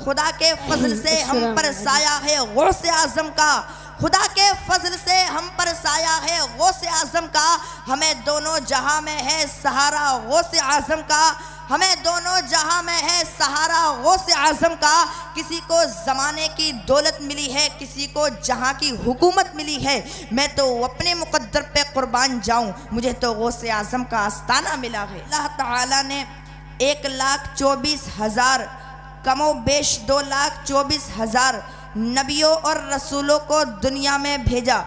खुदा के फजल से हम पर साया है गौसे आजम का, खुदा के फजल से हम पर साया है गौसे आजम का, हमें दोनों जहां में है सहारा गौसे आजम का, हमें दोनों जहां में है सहारा गौसे आजम का। किसी को ज़माने की दौलत मिली है, किसी को जहां की हुकूमत मिली है, मैं तो अपने मुकद्दर पे कुर्बान जाऊं, मुझे तो गौसे आजम का आस्ताना मिला है। अल्लाह ताला ने 1,24,000 कमो बेश 2,24,000 नबियों और रसूलों को दुनिया में भेजा,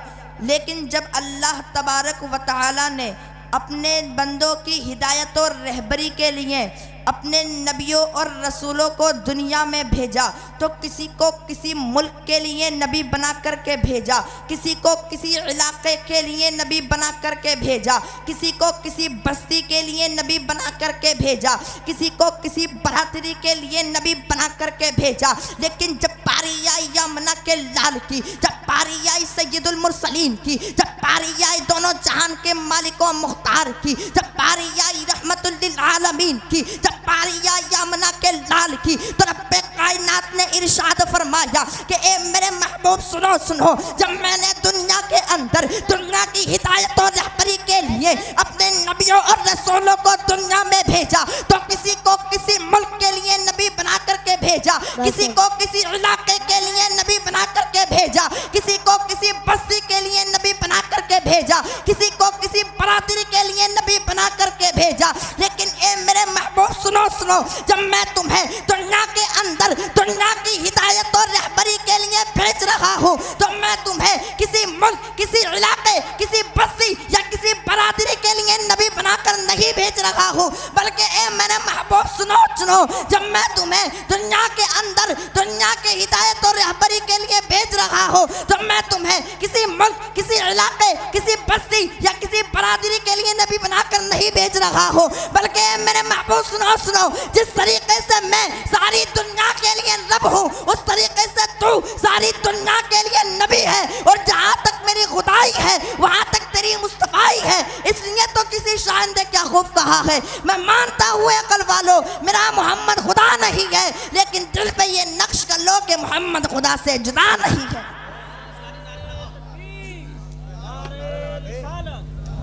लेकिन जब अल्लाह तबारक व तआला ने अपने बंदों की हिदायत और रहबरी के लिए अपने नबियों और रसूलों को दुनिया में भेजा, तो किसी को किसी मुल्क के लिए नबी बना करके भेजा, किसी को किसी इलाके के लिए नबी बना करके भेजा, किसी को किसी बस्ती के लिए नबी बना करके भेजा, किसी को किसी बरादरी के लिए नबी बना करके भेजा। लेकिन जब पारी आई यमुना के लाल की, जब पारी आई सैयदुल मुरसलीन की, जब पारी आई दोनों जहान के मालिक व मुख्तार की, जब पारी आई रहमतुल लिल आलमीन की, पारी आई यमुना के लाल की, तो रब्बे कायनात ने इरशाद फरमाया कि ए मेरे महबूब सुनो सुनो, जब मैंने दुनिया के अंदर दुनिया की हिदायत और रहबरी के लिए अपने नबियों और रसूलों को दुनिया में भेजा, तो किसी को किसी मुल्क के लिए नबी बना करके भेजा, किसी को किसी इलाके के लिए नबी बना करके भेजा, किसी को किसी बस्ती के लिए नबी बना करके भेजा, किसी को किसी बरादरी के लिए नबी बना करके भेजा। लेकिन ए मेरे महबूब सुनो सुनो, जब मैं तुम्हें दुनिया के अंदर दुनिया की हिदायत और रहबरी के लिए भेज रहा हूँ, तो मैं तुम्हें किसी मुल्क, किसी इलाके, किसी बस्ती या किसी बरादरी के लिए नबी बनाकर नहीं भेज रहा हूँ, बल्कि ए मेरे महबूब सुनो सुनो, जब मैं तुम्हें दुनिया के अंदर दुनिया के हिदायत और रहबरी के लिए भेज रहा हूँ, तो मैं तुम्हें किसी मुल्क, किसी इलाके, किसी बस्ती या किसी बरादरी के लिए नबी बनाकर नहीं भेज रहा हूँ, बल्कि मेरे महबूब सुनो सुनो, जिस तरीके से मैं सारी दुनिया के लिए रब हूँ, उस तरीके से तू सारी दुनिया के लिए नबी है, और जहाँ तक मेरी खुदाई है वहाँ तक तेरी मुस्तफाई है। इसलिए तो किसी शायर ने क्या खूब कहा है, मैं मानता हूँ अकल वालों मेरा मोहम्मद खुदा नहीं है, लेकिन दिल पे ये नक्श कर लो कि मोहम्मद खुदा से जुदा नहीं है।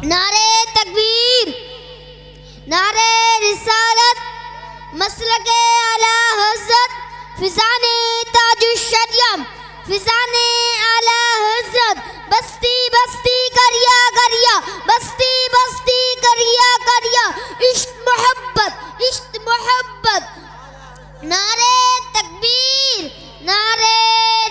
नारे तकबीर, नारे रिसालत, मसलके आला हज़रत, फिज़ाने ताजुश्शरियम, फिज़ाने आला हज़रत, बस्ती बस्ती करिया करिया, बस्ती बस्ती करिया करिया, इश्क मोहब्बत, इश्क मोहब्बत। नारे तकबीर, नारे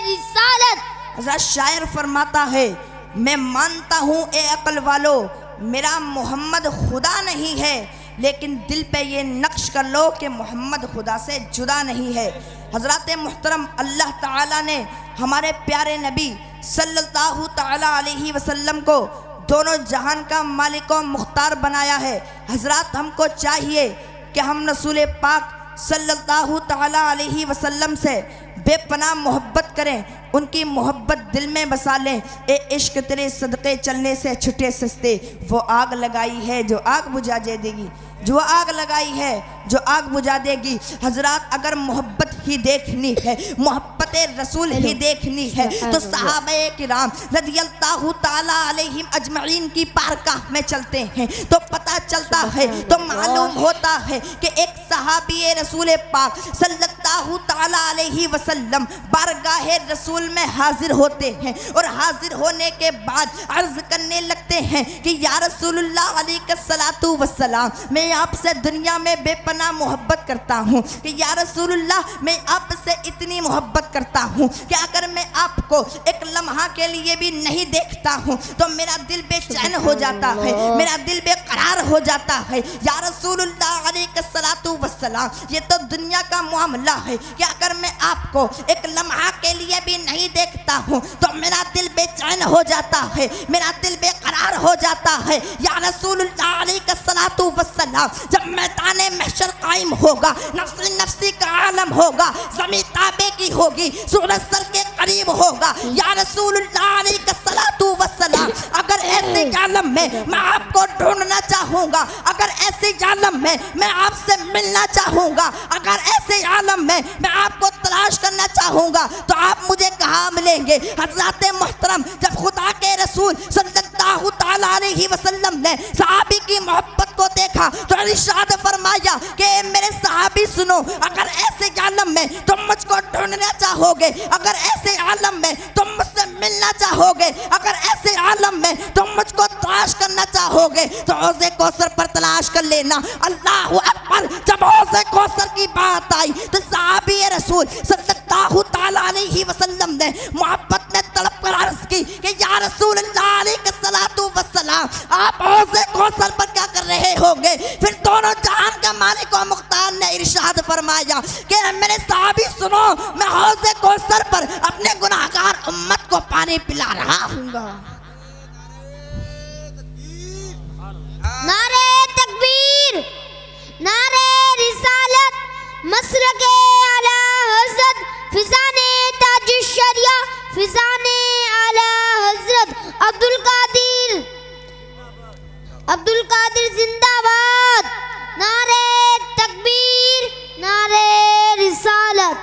रिसालत। हज़रत शायर फरमाता है, मैं मानता हूँ ए अकल वालों मेरा मोहम्मद खुदा नहीं है, लेकिन दिल पे ये नक्श कर लो कि मोहम्मद खुदा से जुदा नहीं है। हज़रत मुहतरम अल्लाह ताला ने हमारे प्यारे नबी सल्लल्लाहु ताला अलैहि वसल्लम को दोनों जहान का मालिक व मुख्तार बनाया है। हज़रत हमको चाहिए कि हम रसूल पाक सल्लल्लाहु ताला अलैहि वसल्लम से बेपनाह मोहब्बत करें, उनकी मोहब्बत दिल में बसा लें। ए इश्क तेरे सदक़े चलने से छुटे सस्ते, वो आग लगाई है जो आग बुझा देगी, जो आग लगाई है जो आग बुझा देगी। हजरात अगर मोहब्बत ही देखनी है, मोहब्बत रसूल ही देखनी है, तो सहाबे किराम रज़ियल्लाहु ताला अलैहिम अजमईन की बारगाह में चलते हैं तो पता चलता है, तो मालूम होता है कि एक सहाबी रसूल पाक सल्लल्लाहु ताला अलैहि वसल्लम बारगाह रसूल में हाजिर होते हैं, और हाजिर होने के बाद अर्ज करने लगते हैं कि या रसूलुल्लाह अलैहिस्सलातु वस्सलाम, मैं आपसे दुनिया में बेपनाह मोहब्बत करता हूँ कि या रसूलुल्लाह मैं आपसे इतनी मोहब्बत करता हूँ कि अगर मैं आपको एक लम्हा के लिए भी नहीं देखता हूँ तो मेरा दिल बेचैन हो जाता है, मेरा दिल बेकरार हो जाता है। या रसूलुल्लाह अलैहिस्सलातु वस्सलाम, ये तो दुनिया का मामला है कि अगर मैं आपको एक लम्हा के लिए भी नहीं देखता हूँ तो मेरा दिल बेचैन हो जाता है, मेरा दिल बेकरार हो जाता है। या रसूलुल्लाह अलैहिस्सलातु वस्सलाम, जब मैदाने महशर कायम होगा, नफ्सी नफ्सी का आलम होगा, ज़मीन ताबे की होगी, सूरज सर के करीब होगा, या रसूलुल्लाह अलैहिस्सलातु वस्सलाम, अगर ऐसे आलम में मैं आपको ढूंढना चाहूँगा, अगर ऐसे आलम में मैं आपसे मिलना चाहूँगा, अगर ऐसे आलम में मैं आपको तलाश चाहूँगा तो आप मुझे कहाँ मिलेंगे। हज़रत मोहतरम जब खुदा के रसूल सल्लल्लाहु तआला अलैहि वसल्लम ने सहाबी की मोहब्बत को देखा तो इरशाद फरमाया कि मेरे सहाबी सुनो, अगर ऐसे आलम में तुम मुझको ढूंढना चाहोगे, अगर ऐसे आलम में तुम मुझसे मिलना चाहोगे, अगर ऐसे आलम में तुम मुझको तलाश करना चाहोगे तो हौज़े कौसर पर तलाश कर लेना। अल्लाहु अकबर। जब हौज़े कौसर की बात आई तो सहाबी रसूल सल्लल्लाहु तआला अलैहि वसल्लम ने मोहब्बत में तड़प कर अर्ज़ की कि या रसूल अल्लाह अलैहिस्सलातु वस्सलाम, आप हौज़े कौसर पर क्या कर रहे होंगे। फिर दोनों जहान का मालिक और मुख्तार ने इरशाद फरमाया कि मेरे सहाबी सुनो, मैं हौज़े कौसर पर अपने गुनाहगार उम्मत को पानी पिला रहा हूँगा। नारे तकबीर, नारे रिसालत, मसलके आला हज़रत, फिज़ाने ताजुश शरिया, फिज़ाने आला हज़रत अब्दुल कादिर जिंदाबाद। नारे तकबीर, नारे रिसालत।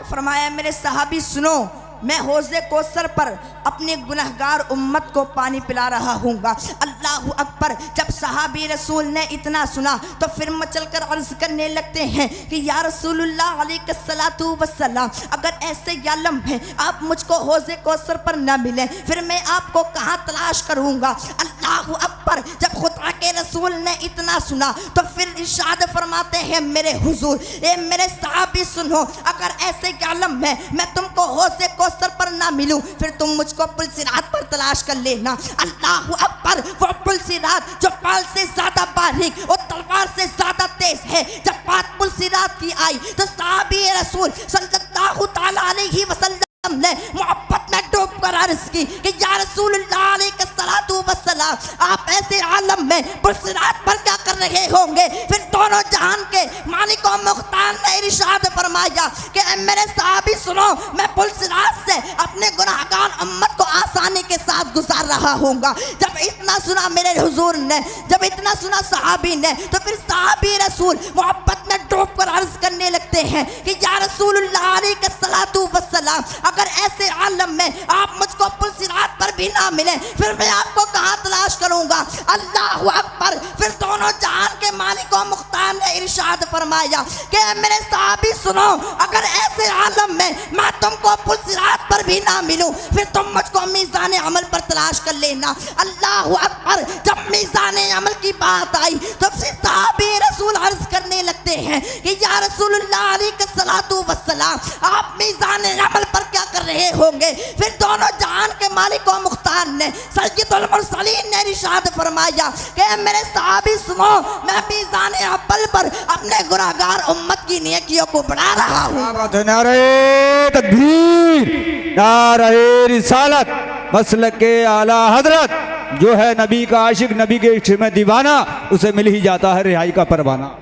फरमाया मेरे सहाबी सुनो, मैं हौज़े कौसर पर अपने गुनहगार उम्मत को पानी पिला रहा हूँगा। अल्लाहु अकबर। जब सहाबी रसूल ने इतना सुना तो फिर मचल कर अर्ज़ करने लगते हैं कि या रसूलुल्लाह अलैहिस्सलातु वस्सलाम, अगर ऐसे आलम है आप मुझको हौज़े कौसर पर न मिले फिर मैं आपको कहाँ तलाश करूँगा। अल्लाहु अकबर। जब खुदा के रसूल ने इतना सुना तो फिर इरशाद फरमाते हैं मेरे हुजूर, ए मेरे सहाबी सुनो, अगर ऐसे आलम में मैं तुमको हौज़े कौसर पर ना मिलूं फिर तुम मुझको पुल सिरात पर तलाश कर लेना। अल्लाहु अकबर। वो पुल सिरात जो पाल से ज्यादा बारीक और तलवार से ज्यादा तेज है। जब बात पुल सिरात की आई तो सहाबी रसूल सल्लल्लाहु तआला अलैहि वसल्लम ने मोहब्बत में डूब कर अर्ज़ की कि या रसूलुल्लाह अलैहिस्सलातु वस्सलाम, आप ऐसे आलम में पुल सिरात पर क्या कर रहे होंगे। फिर दोनों जहान के मालिक और मुख्तार ने इरशाद फरमाया कि मेरे सहाबी सुनो, मैं पुल सिरात से अपने गुनाहगार उम्मत को आसानी के साथ गुजार रहा हूँगा। जब इतना सुना मेरे हुजूर ने, जब इतना सुना सहाबी ने तो फिर सहाबी रसूल मोहब्बत में डूब कर अर्ज़ करने लगते हैं कि या रसूलुल्लाह अलैहिस्सलातु वस्सलाम, अगर ऐसे आलम में आप मुझको पुल सिरात पर भी ना मिले फिर मैं आपको कहाँ तलाश करूँगा। अल्लाहु अकबर। फिर दोनों जहान के मालिक और मुख्तार ने इरशाद फरमाया कि मेरे सहाबी सुनो, अगर ऐसे आलम में मैं तुमको पुल सिरात पर भी ना मिलूं फिर तुम मुझको मीज़ान अमल पर तलाश कर लेना। अल्लाहु अकबर। जब मीज़ान अमल की बात आई तो फिर सहाबी रसूल अर्ज़ करने लगते हैं कि या रसूलुल्लाह अलैहिस्सलातु वस्सलाम, आप मीज़ान अमल पर क्या कर रहे होंगे। फिर दोनों जहान के मालिक और मुख्तार ने सय्यदुल मुरसलीन ने इरशाद फरमाया कि मेरे सहाबी सुनो, मैं मीज़ान अमल पर अपने गुनाहगार उम्मत की नेकियों को बढ़ा रहा हूँ। नारे तकबीर, नारे रिसालत, मसलके आला हजरत। जो है नबी का आशिक, नबी के इश्क में दीवाना, उसे मिल ही जाता है रिहाई का परवाना।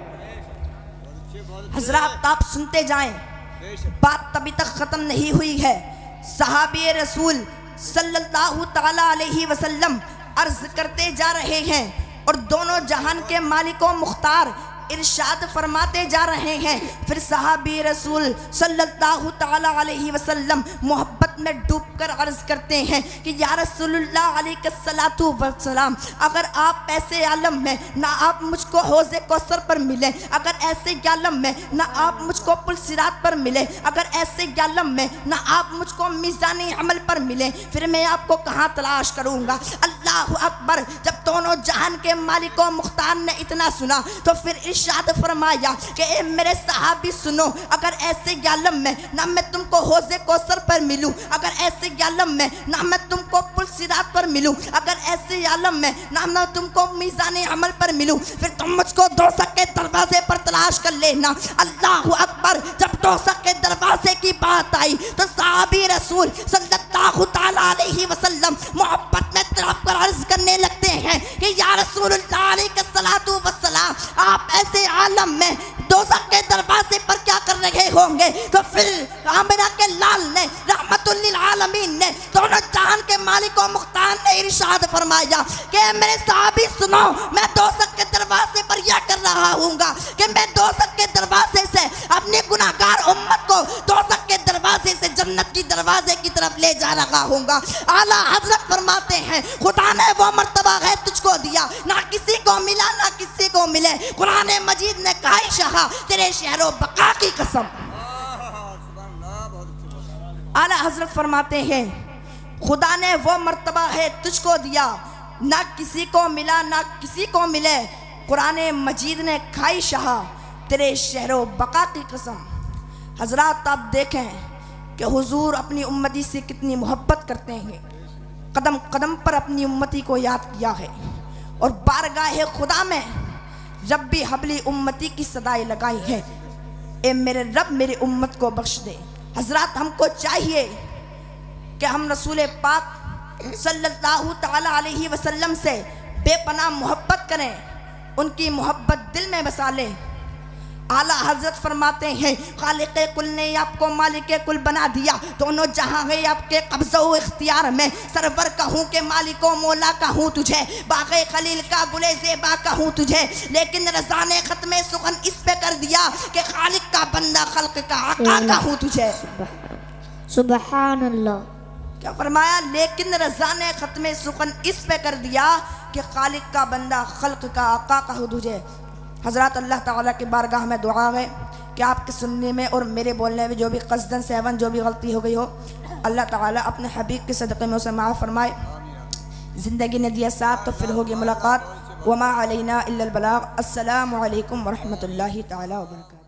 हजरात आप सुनते जाएं, बात तभी तक ख़त्म नहीं हुई है। सहाबी रसूल सल्लल्लाहु तआला अलैहि वसल्लम अर्ज़ करते जा रहे हैं और दोनों जहान के मालिकों मुख्तार इरशाद फरमाते जा रहे हैं। फिर सहाबी रसूल सल्लल्लाहु तआला अलैहि वसल्लम मोहब्बत में डूबकर अर्ज़ करते हैं कि या रसूलुल्लाह अलैहिस्सलातु वस्सलाम, अगर आप ऐसे आलम में ना आप मुझको हौज़े कौसर पर मिले, अगर ऐसे आलम में ना आप मुझको पुल सिरात पर मिले, अगर ऐसे आलम में ना आप मुझको मीज़ान अमल पर मिले फिर मैं आपको कहाँ तलाश करूँगा। अल्लाहु अकबर। जब दोनों जहान के मालिकों मुख्तार ने इतना सुना तो फिर इरशाद फरमाया कि ए मेरे सहाबी सुनो, अगर ऐसे आलम में ना मैं तुमको हौज़े कौसर पर मिलूं, अगर ऐसे आलम में ना मैं तुमको पुल सिरात पर मिलूं, अगर ऐसे आलम में ना मैं तुमको मीज़ान अमल पर मिलूं फिर तुम मुझको दोज़ख के दरवाजे पर तलाश कर लेना। अल्लाहु अकबर। जब दोज़ख के दरवाजे की बात आई तो सहाबी रसूल सल्लल्लाहु तआला अलैहि वसल्लम मोहब्बत में तड़प कर अर्ज़ करने लगते हैं कि या रसूलुल्लाह अलैहिस्सलातु वस्सलाम, आप ऐसे आलम में दोज़ख के दरवाजे पर क्या कर रहे होंगे। तो फिर आमिना के लाल ने रहमतुल लिल आलमीन ने दोनों जहान के मालिक और मुख्तार ने इरशाद फरमाया कि मेरे सहाबी सुनो, मैं दोज़ख के दरवाजे पर यह कर रहा हूँगा कि मैं दोज़ख के दरवाजे से अपने गुनाहगार उम्मत को दोज़ख के दरवाजे से दरवाजे की तरफ ले जा रहा हूँगा। आला हजरत फरमाते हैं खुदा ने वो मर्तबा है तुझको दिया, ना किसी को मिला ना किसी को मिले। कुरान मजीद ने कहा शाह तेरे शहरो बका की कसम। आला हजरत फरमाते हैं खुदा ने वो मर्तबा है तुझको दिया, ना किसी को मिला ना किसी को मिले। कुरान मजीद ने खाई शाह तेरे शहरो बका की कसम। हजरात आप देखें कि हुजूर अपनी उम्मती से कितनी मोहब्बत करते हैं, कदम कदम पर अपनी उम्मती को याद किया है और बारगाह खुदा में रब्बी हबली उम्मती की सदाई लगाई है। ए मेरे रब मेरी उम्मत को बख्श दे। हजरात हमको चाहिए कि हम रसूल पाक सल्लल्लाहु ताला अलैहि वसल्लम से बेपनाह मोहब्बत करें, उनकी मोहब्बत दिल में बसा लें। आला हजरत फरमाते हैं खालिक़े कुल ने आपको मालिक कुल बना दिया, दोनों जहां है आपके कब्ज़ो इख्तियार में। सरवर कहूँ के मालिको मौला कहूँ तुझे, बाग़े खलील का गुले ज़ेबा कहूँ तुझे, लेकिन रज़ा ने ख़त्मे सुखन इस पे कर दिया कि खालिक का बंदा खल्क का आका कहूँ तुझे। सुबहान अल्लाह। क्या फरमाया? लेकिन रज़ा ने ख़त्मे सुखन इस पे कर दिया कि खालिक का बंदा खल्क का आका कहूँ तुझे। हज़रत अल्लाह ताला की बारगाह में दुआ है कि आपके सुनने में और मेरे बोलने में जो भी क़स्दन सेवन जो भी गलती हो गई हो, अल्लाह ताला अपने हबीब के सदक़े में उसे माफ़ फरमाए। ज़िंदगी ने दिया साथ तो फिर होगी मुलाकात। वमा अलैना इल्लल बलाग। अस्सलामु अलैकुम व रहमतुल्लाहि ताला व बरकातहू।